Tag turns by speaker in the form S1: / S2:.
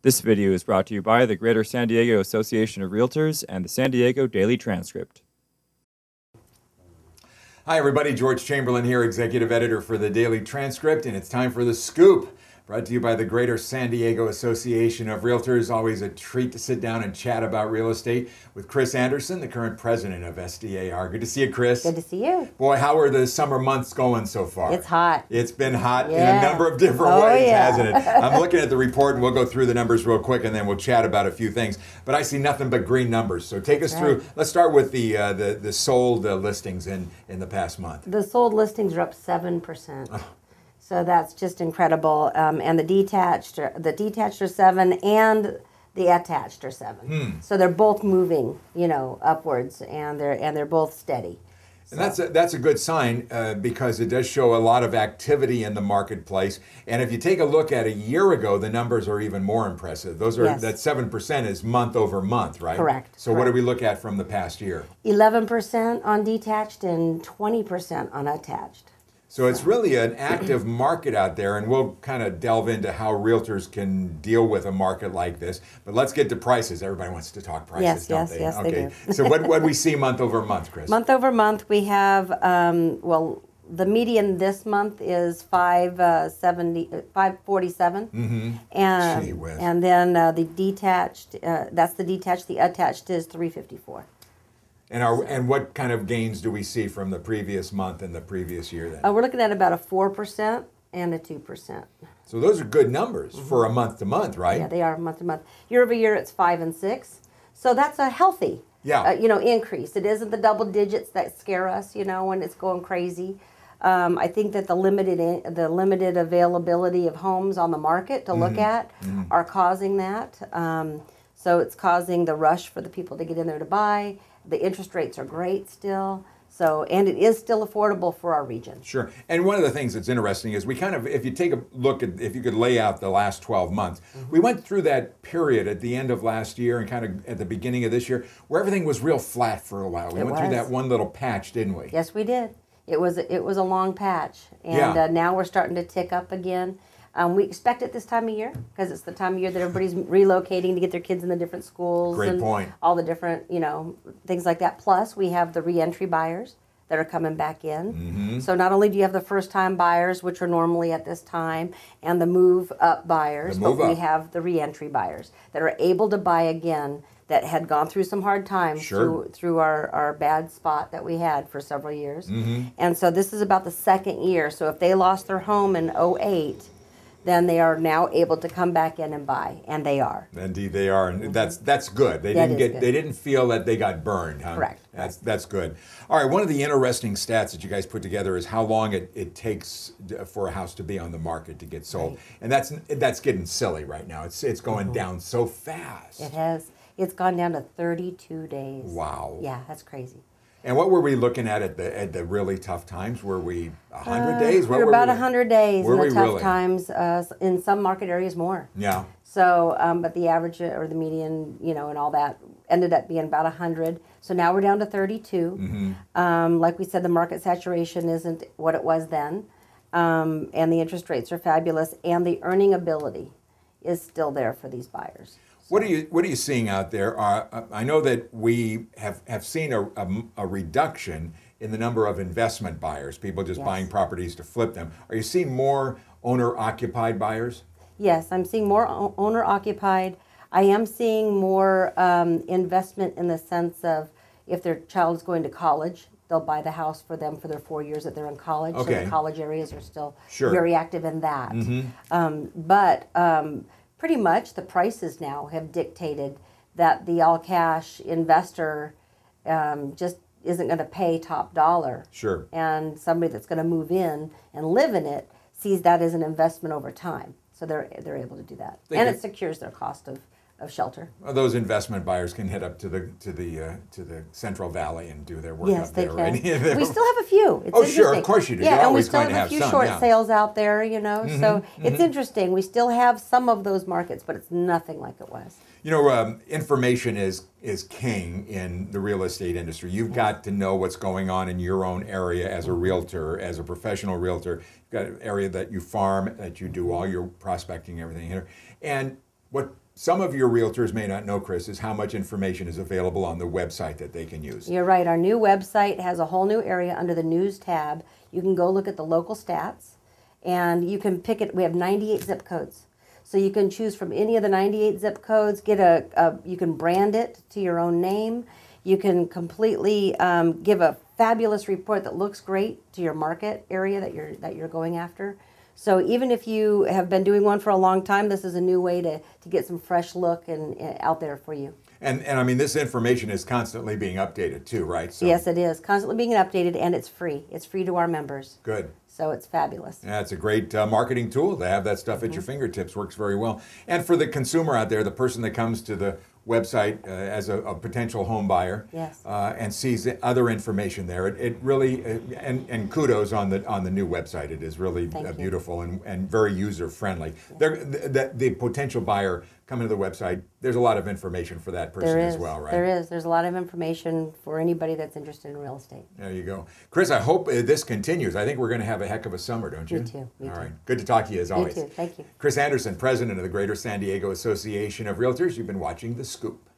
S1: This video is brought to you by the Greater San Diego Association of Realtors and the San Diego Daily Transcript.
S2: Hi everybody, George Chamberlain here, Executive Editor for the Daily Transcript, and it's time for The Scoop, brought to you by the Greater San Diego Association of Realtors. Always a treat to sit down and chat about real estate with Chris Anderson, the current president of SDAR. Good to see you, Chris.
S3: Good to see you.
S2: Boy, how are the summer months going so far?
S3: It's hot.
S2: It's been hot in a number of different ways, hasn't it? I'm looking at the report, and we'll go through the numbers real quick, and then we'll chat about a few things. But I see nothing but green numbers. So take us through. Let's start with the sold listings in the past month.
S3: The sold listings are up 7%. Oh. So that's just incredible. And the detached are 7, and the attached are 7. So they're both moving, upwards, and they're both steady.
S2: And that's a good sign because it does show a lot of activity in the marketplace. And if you take a look at a year ago, the numbers are even more impressive. That 7% is month over month, right?
S3: Correct.
S2: So what do we look at from the past year?
S3: 11% on detached and 20% on attached.
S2: So it's really an active market out there, and we'll kind of delve into how realtors can deal with a market like this. But let's get to prices. Everybody wants to talk prices, don't they?
S3: Yes,
S2: okay.
S3: They do.
S2: So what we see month over month, Chris?
S3: Month over month, we have, the median this month is 547. And then the detached, that's the detached. The attached is 354.
S2: And what kind of gains do we see from the previous month and the previous year then?
S3: We're looking at about a 4% and a 2%.
S2: So those are good numbers for a month to month, right?
S3: Yeah, they are month to month. Year over year, it's 5 and 6. So that's a healthy, increase. It isn't the double digits that scare us, when it's going crazy. I think that the limited availability of homes on the market to look at are causing that. So it's causing the rush for the people to get in there to buy. The interest rates are great still, and it is still affordable for our region.
S2: Sure. And one of the things that's interesting is if you take a look at, if you could lay out the last 12 months, we went through that period at the end of last year and kind of at the beginning of this year where everything was real flat for a while. We went through that one little patch, didn't we?
S3: Yes, we did. It was a long patch, and now we're starting to tick up again. We expect it this time of year because it's the time of year that everybody's relocating to get their kids in the different schools.
S2: Great point.
S3: All the different, things like that. Plus, we have the reentry buyers that are coming back in. So not only do you have the first-time buyers, which are normally at this time, and the move-up buyers, but we have the reentry buyers that are able to buy again that had gone through some hard times through our bad spot that we had for several years. And so this is about the second year. So if they lost their home in 2008, then they are now able to come back in and buy, and they are.
S2: Indeed, they are, and that's good. They didn't feel that they got burned. Huh?
S3: Correct.
S2: That's good. All right, one of the interesting stats that you guys put together is how long it takes for a house to be on the market to get sold, and that's getting silly right now. It's going down so fast.
S3: It has. It's gone down to 32 days.
S2: Wow.
S3: Yeah, that's crazy.
S2: And what were we looking at the really tough times? Were we 100 days?
S3: We're about 100 days in the tough times. In some market areas, more.
S2: Yeah.
S3: So, but the average or the median, and all that ended up being about 100. So now we're down to 32. Like we said, the market saturation isn't what it was then, and the interest rates are fabulous, and the earning ability is still there for these buyers.
S2: What are you seeing out there? I know that we have seen a reduction in the number of investment buyers, people just buying properties to flip them. Are you seeing more owner-occupied buyers?
S3: Yes, I'm seeing more owner-occupied. I am seeing more investment in the sense of if their child's going to college, they'll buy the house for them for their 4 years that they're in college.
S2: Okay.
S3: So the college areas are still very active in that. But pretty much the prices now have dictated that the all-cash investor just isn't going to pay top dollar.
S2: Sure.
S3: And somebody that's going to move in and live in it sees that as an investment over time. So they're able to do that. And it secures their cost of shelter.
S2: Well, those investment buyers can head up to the Central Valley and do their work up there.
S3: Yes,
S2: right?
S3: they can. We still have a few. It's
S2: sure, of course you do.
S3: Yeah, and we still have a few short sales out there, So it's interesting. We still have some of those markets, but it's nothing like it was.
S2: Information is king in the real estate industry. You've got to know what's going on in your own area as a realtor, as a professional realtor. You've got an area that you farm, that you do all your prospecting, everything here. And what some of your realtors may not know, Chris, is how much information is available on the website that they can use.
S3: You're right. Our new website has a whole new area under the News tab. You can go look at the local stats, and you can pick it. We have 98 zip codes. So you can choose from any of the 98 zip codes, you can brand it to your own name. You can completely give a fabulous report that looks great to your market area that you're going after. So even if you have been doing one for a long time, this is a new way to get some fresh look and out there for you.
S2: And I mean, this information is constantly being updated too, right? So,
S3: yes, it is. Constantly being updated, and it's free. It's free to our members.
S2: Good.
S3: So it's fabulous.
S2: Yeah, it's a great marketing tool to have that stuff at your fingertips. Works very well. And for the consumer out there, the person that comes to the website as a potential home buyer,
S3: yes,
S2: and sees the other information there, it really and kudos on the new website. It is really beautiful and very user friendly. Yeah. The potential buyer coming to the website, there's a lot of information for that person as well, right?
S3: There is. There's a lot of information for anybody that's interested in real estate.
S2: There you go. Chris, I hope this continues. I think we're going to have a heck of a summer, don't you?
S3: Me too. Me
S2: All
S3: too.
S2: right. Good to talk to you as always.
S3: Me too. Thank you.
S2: Chris Anderson, President of the Greater San Diego Association of Realtors. You've been watching The Scoop.